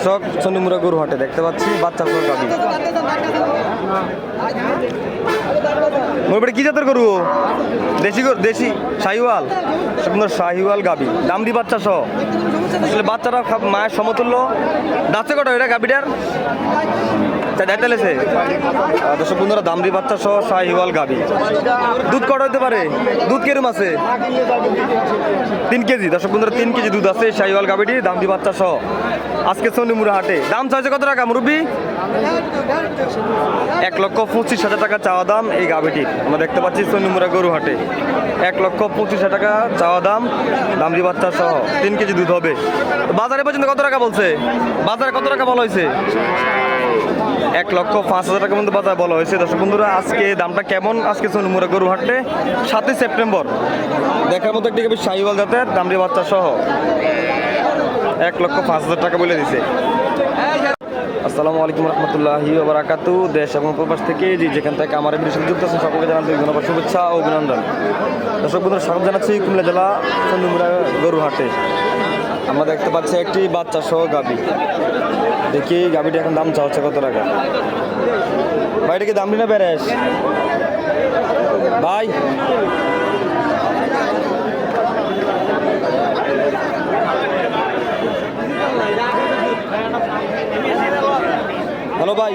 দর্শক চন্ডিমুড়া গরু হাটে দেখতে পাচ্ছি বাচ্চা সহ গাভী। কি জাতের গরু? দেশি শাহিওয়াল, সুন্দর শাহিওয়াল গাভী, দামড়ি বাচ্চা সহ। আসলে বাচ্চারা মায়ের সমতুল্য। দাঁতে কটা এটা গাভীটার? দেখতেলেছে দর্শক বন্ধুরা, দামড়ি বাচ্চা সহ শাহিওয়াল গাভী। দুধ কটা হইতে পারে? দুধ কেরম আছে? 3 কেজি। দর্শক বন্ধুরা 3 কেজি দুধ আছে শাহিওয়াল গাভীটি, দামড়ি বাচ্চা সহ। আজকে চন্ডিমুড়া হাটে দাম চাইছে কত টাকা মুরব্বী? 1,25,000 টাকা চাওয়া দাম এই গাভীটির। আমরা দেখতে পাচ্ছি চন্ডিমুড়া গরু হাটে 1,25,000 টাকা চাওয়া দাম, দামড়ি বাচ্চা সহ। 3 কেজি দুধ হবে। বাজারে পর্যন্ত কত টাকা বলছে? বাজারে কত টাকা বলা হয়েছে? 1,05,000 টাকা পর্যন্ত বাজারে বলা হয়েছে। দর্শক বন্ধুরা আজকে দামটা কেমন? আজকে চন্ডিমুড়া গরু হাটে 7ই সেপ্টেম্বর। দেখার মতো একটি গাভী শাহিওয়াল জাতের, দামড়ি বাচ্চা সহ। 1,05,000 টাকা বলে দিছে। আসসালামু আলাইকুম রহমতুল্লাহি ওয়া বারাকাতুহু। দেশ এবং প্রবাস থেকে যেখান থেকে আমার ভিডিওর সাথে যুক্ত আছেন সকলকে জানাতে ধন্যবাদ, শুভেচ্ছা ও অভিনন্দন। দর্শক বন্ধুরা স্বাগত জানাচ্ছি কুমিল্লা জেলা চন্ডিমুড়া গরু হাটে। আমরা দেখতে পাচ্ছি একটি বাচ্চা সহ গাভী। দেখি গাভীটি এখন দাম চাচ্ছে কত টাকা। ভাই এটা কি দামড়ি না বেরেস ভাই? হ্যালো ভাই,